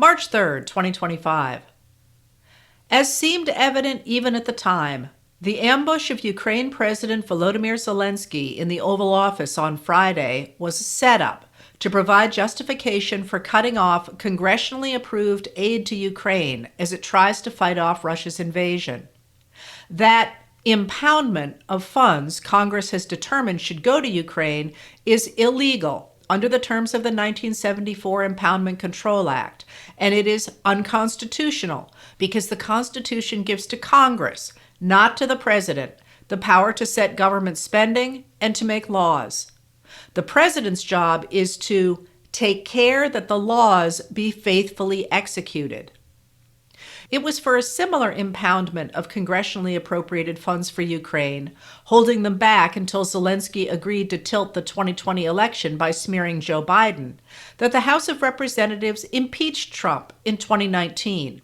March 3rd, 2025. As seemed evident even at the time, the ambush of Ukraine President Volodymyr Zelensky in the Oval Office on Friday was a setup to provide justification for cutting off congressionally approved aid to Ukraine as it tries to fight off Russia's invasion. That impoundment of funds Congress has determined should go to Ukraine is illegal under the terms of the 1974 Impoundment Control Act, and it is unconstitutional because the Constitution gives to Congress, not to the President, the power to set government spending and to make laws. The President's job is to take care that the laws be faithfully executed. It was for a similar impoundment of congressionally appropriated funds for Ukraine, holding them back until Zelensky agreed to tilt the 2020 election by smearing Joe Biden, that the House of Representatives impeached Trump in 2019.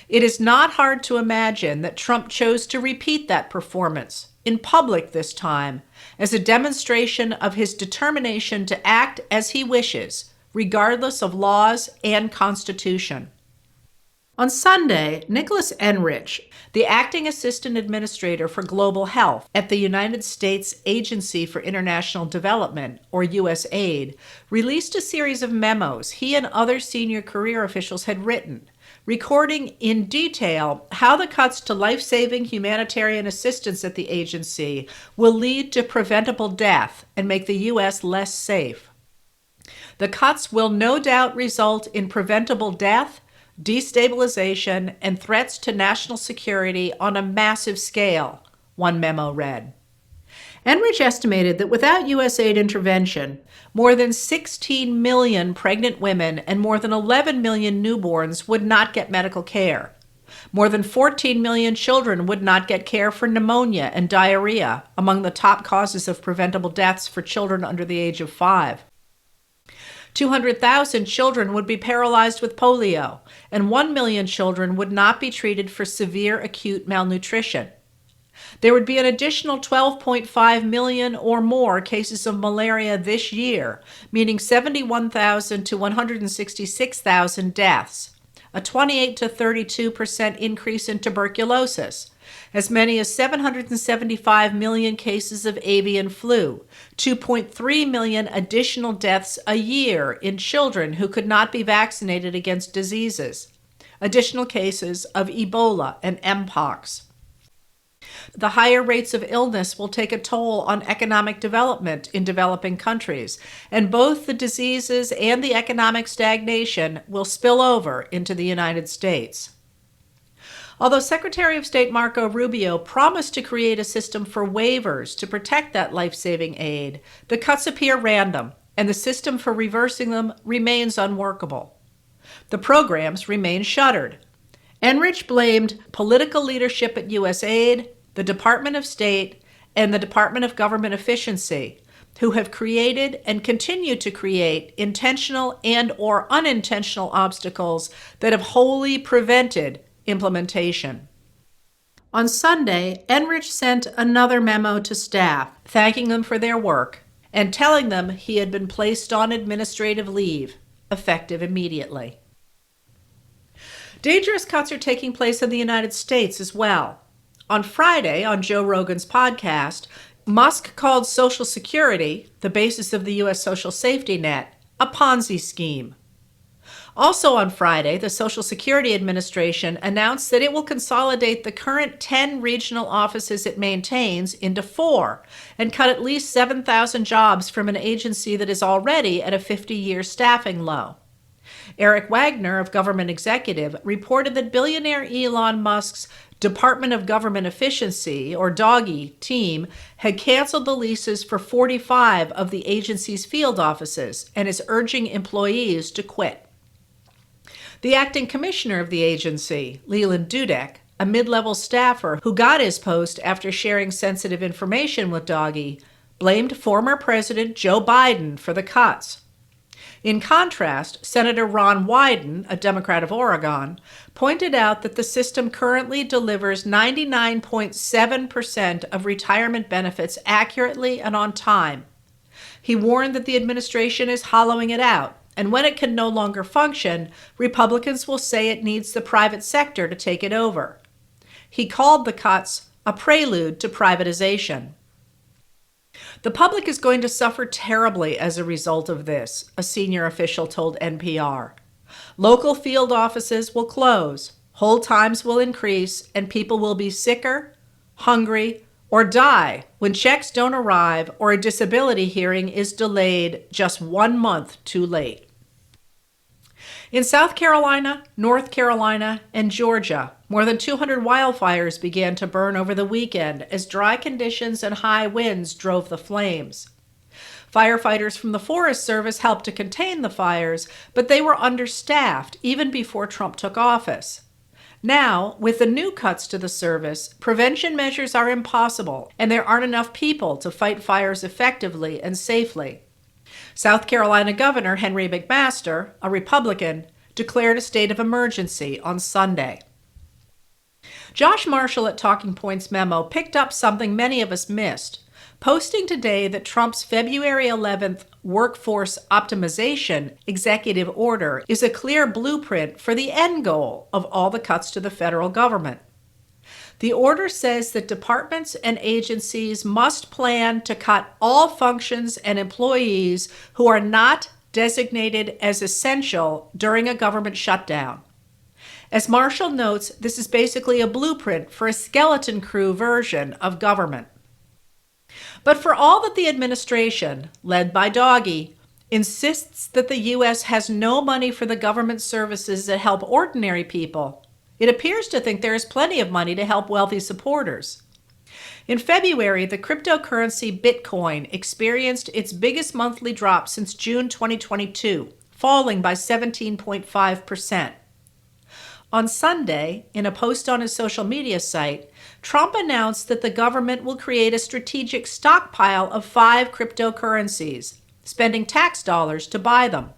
It is not hard to imagine that Trump chose to repeat that performance in public this time as a demonstration of his determination to act as he wishes, regardless of laws and Constitution. On Sunday, Nicholas Enrich, the acting assistant administrator for global health at the United States Agency for International Development, or USAID, released a series of memos he and other senior career officials had written, recording in detail how the cuts to life-saving humanitarian assistance at the agency will lead to preventable death and make the U.S. less safe. The cuts will no doubt result in preventable death, destabilization, and threats to national security on a massive scale, one memo read. Enrich estimated that without USAID intervention, more than 16 million pregnant women and more than 11 million newborns would not get medical care. More than 14 million children would not get care for pneumonia and diarrhea, among the top causes of preventable deaths for children under the age of 5. 200,000 children would be paralyzed with polio, and 1 million children would not be treated for severe acute malnutrition. There would be an additional 12.5 million or more cases of malaria this year, meaning 71,000 to 166,000 deaths, a 28 to 32% increase in tuberculosis, as many as 775 million cases of avian flu, 2.3 million additional deaths a year in children who could not be vaccinated against diseases, additional cases of Ebola and Mpox. The higher rates of illness will take a toll on economic development in developing countries, and both the diseases and the economic stagnation will spill over into the United States. Although Secretary of State Marco Rubio promised to create a system for waivers to protect that life-saving aid, the cuts appear random, and the system for reversing them remains unworkable. The programs remain shuttered. Enrich blamed political leadership at USAID, the Department of State, and the Department of Government Efficiency, who have created and continue to create intentional and/or unintentional obstacles that have wholly prevented implementation. On Sunday, Enrich sent another memo to staff, thanking them for their work and telling them he had been placed on administrative leave, effective immediately. Dangerous cuts are taking place in the United States as well. On Friday, on Joe Rogan's podcast, Musk called Social Security, the basis of the U.S. social safety net, a Ponzi scheme. Also on Friday, the Social Security Administration announced that it will consolidate the current 10 regional offices it maintains into 4 and cut at least 7,000 jobs from an agency that is already at a 50-year staffing low. Eric Wagner of Government Executive reported that billionaire Elon Musk's Department of Government Efficiency, or DOGE, team had canceled the leases for 45 of the agency's field offices and is urging employees to quit. The acting commissioner of the agency, Leland Dudek, a mid-level staffer who got his post after sharing sensitive information with DOGE, blamed former President Joe Biden for the cuts. In contrast, Senator Ron Wyden, a Democrat of Oregon, pointed out that the system currently delivers 99.7% of retirement benefits accurately and on time. He warned that the administration is hollowing it out and when it can no longer function, Republicans will say it needs the private sector to take it over. He called the cuts a prelude to privatization. The public is going to suffer terribly as a result of this, a senior official told NPR. Local field offices will close, hold times will increase, and people will be sicker, hungry, or die when checks don't arrive or a disability hearing is delayed just 1 month too late. In South Carolina, North Carolina, and Georgia, more than 200 wildfires began to burn over the weekend as dry conditions and high winds drove the flames. Firefighters from the Forest Service helped to contain the fires, but they were understaffed even before Trump took office. Now, with the new cuts to the service, prevention measures are impossible, and there aren't enough people to fight fires effectively and safely. South Carolina Governor Henry McMaster, a Republican, declared a state of emergency on Sunday. Josh Marshall at Talking Points Memo picked up something many of us missed, posting today that Trump's February 11th workforce optimization executive order is a clear blueprint for the end goal of all the cuts to the federal government. The order says that departments and agencies must plan to cut all functions and employees who are not designated as essential during a government shutdown. As Marshall notes, this is basically a blueprint for a skeleton crew version of government. But for all that the administration, led by Doggy, insists that the U.S. has no money for the government services that help ordinary people, it appears to think there is plenty of money to help wealthy supporters. In February, the cryptocurrency Bitcoin experienced its biggest monthly drop since June 2022, falling by 17.5%. On Sunday, in a post on his social media site, Trump announced that the government will create a strategic stockpile of 5 cryptocurrencies, spending tax dollars to buy them.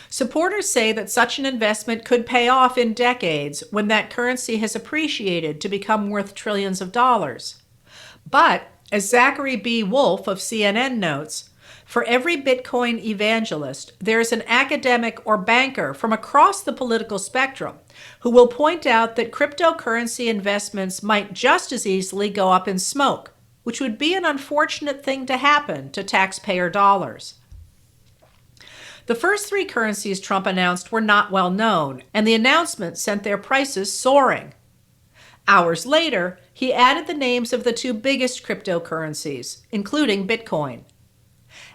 Supporters say that such an investment could pay off in decades when that currency has appreciated to become worth trillions of dollars. But, as Zachary B. Wolfe of CNN notes, for every Bitcoin evangelist, there is an academic or banker from across the political spectrum who will point out that cryptocurrency investments might just as easily go up in smoke, which would be an unfortunate thing to happen to taxpayer dollars. The first 3 currencies Trump announced were not well known, and the announcement sent their prices soaring. Hours later, he added the names of the 2 biggest cryptocurrencies, including Bitcoin.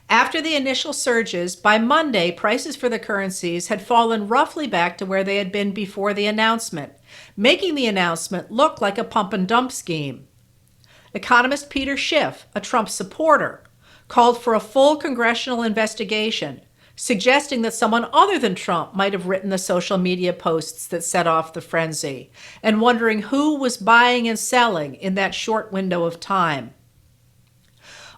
After the initial surges, by Monday, prices for the currencies had fallen roughly back to where they had been before the announcement, making the announcement look like a pump-and-dump scheme. Economist Peter Schiff, a Trump supporter, called for a full congressional investigation, suggesting that someone other than Trump might have written the social media posts that set off the frenzy, and wondering who was buying and selling in that short window of time.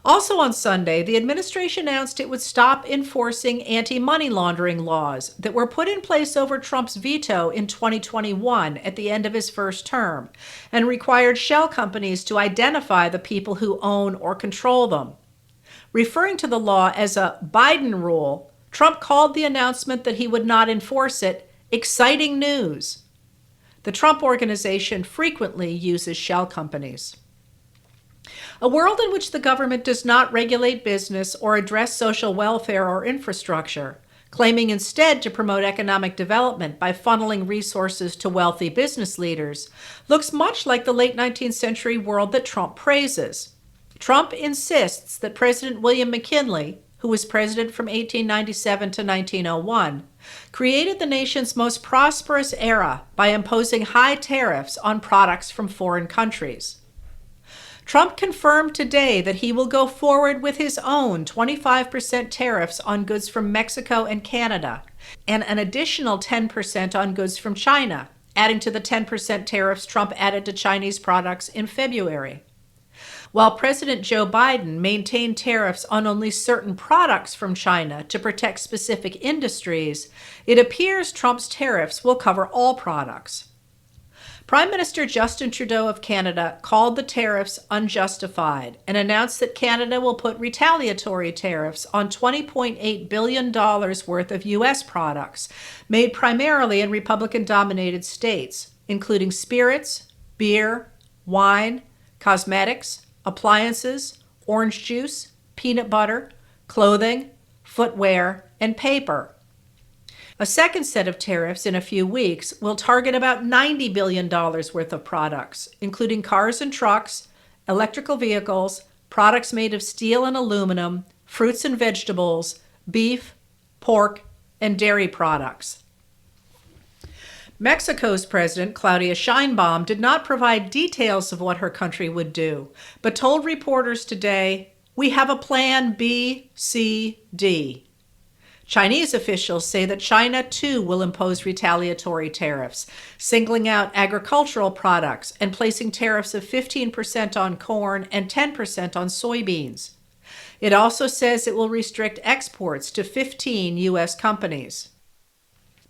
Also on Sunday, the administration announced it would stop enforcing anti-money laundering laws that were put in place over Trump's veto in 2021 at the end of his first term and required shell companies to identify the people who own or control them. Referring to the law as a Biden rule, Trump called the announcement that he would not enforce it exciting news. The Trump Organization frequently uses shell companies. A world in which the government does not regulate business or address social welfare or infrastructure, claiming instead to promote economic development by funneling resources to wealthy business leaders, looks much like the late 19th century world that Trump praises. Trump insists that President William McKinley, who was president from 1897 to 1901, created the nation's most prosperous era by imposing high tariffs on products from foreign countries. Trump confirmed today that he will go forward with his own 25% tariffs on goods from Mexico and Canada, and an additional 10% on goods from China, adding to the 10% tariffs Trump added to Chinese products in February. While President Joe Biden maintained tariffs on only certain products from China to protect specific industries, it appears Trump's tariffs will cover all products. Prime Minister Justin Trudeau of Canada called the tariffs unjustified and announced that Canada will put retaliatory tariffs on $20.8 billion worth of U.S. products made primarily in Republican-dominated states, including spirits, beer, wine, cosmetics, appliances, orange juice, peanut butter, clothing, footwear, and paper. A second set of tariffs in a few weeks will target about $90 billion worth of products, including cars and trucks, electrical vehicles, products made of steel and aluminum, fruits and vegetables, beef, pork, and dairy products. Mexico's President, Claudia Sheinbaum, did not provide details of what her country would do, but told reporters today, "We have a plan B, C, D." Chinese officials say that China, too, will impose retaliatory tariffs, singling out agricultural products and placing tariffs of 15% on corn and 10% on soybeans. It also says it will restrict exports to 15 U.S. companies.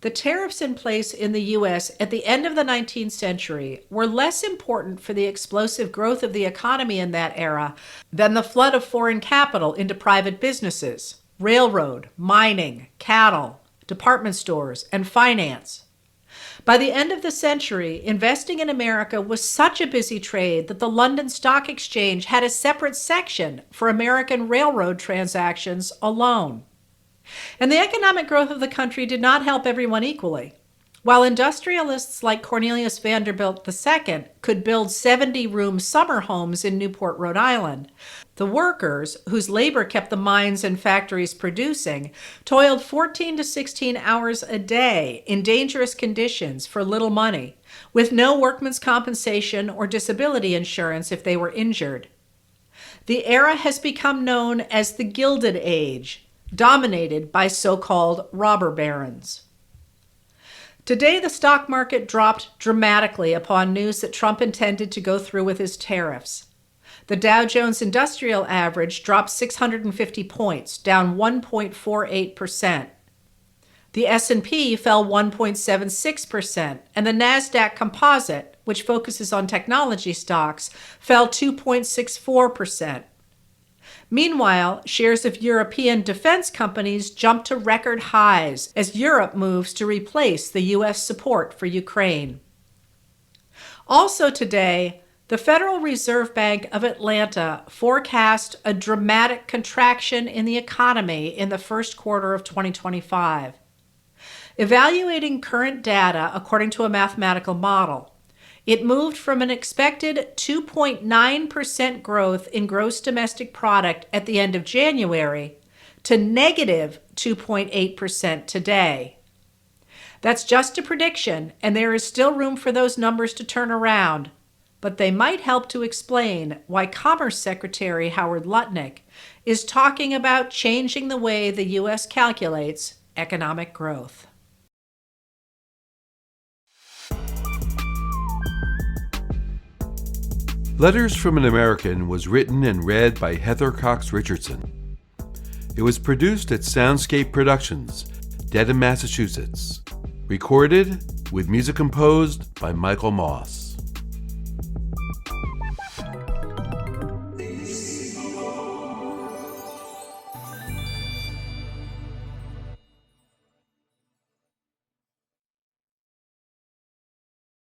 The tariffs in place in the U.S. at the end of the 19th century were less important for the explosive growth of the economy in that era than the flood of foreign capital into private businesses, railroad, mining, cattle, department stores, and finance. By the end of the century, investing in America was such a busy trade that the London Stock Exchange had a separate section for American railroad transactions alone. And the economic growth of the country did not help everyone equally. While industrialists like Cornelius Vanderbilt II could build 70-room summer homes in Newport, Rhode Island, the workers, whose labor kept the mines and factories producing, toiled 14 to 16 hours a day in dangerous conditions for little money, with no workman's compensation or disability insurance if they were injured. The era has become known as the Gilded Age, dominated by so-called robber barons. Today, the stock market dropped dramatically upon news that Trump intended to go through with his tariffs. The Dow Jones Industrial Average dropped 650 points, down 1.48%. The S&P fell 1.76%, and the NASDAQ Composite, which focuses on technology stocks, fell 2.64%. Meanwhile, shares of European defense companies jumped to record highs as Europe moves to replace the U.S. support for Ukraine. Also today, the Federal Reserve Bank of Atlanta forecast a dramatic contraction in the economy in the first quarter of 2025. Evaluating current data according to a mathematical model, it moved from an expected 2.9% growth in gross domestic product at the end of January to negative 2.8% today. That's just a prediction, and there is still room for those numbers to turn around, but they might help to explain why Commerce Secretary Howard Lutnick is talking about changing the way the U.S. calculates economic growth. Letters from an American was written and read by Heather Cox Richardson. It was produced at Soundscape Productions, Dedham, Massachusetts. Recorded with music composed by Michael Moss.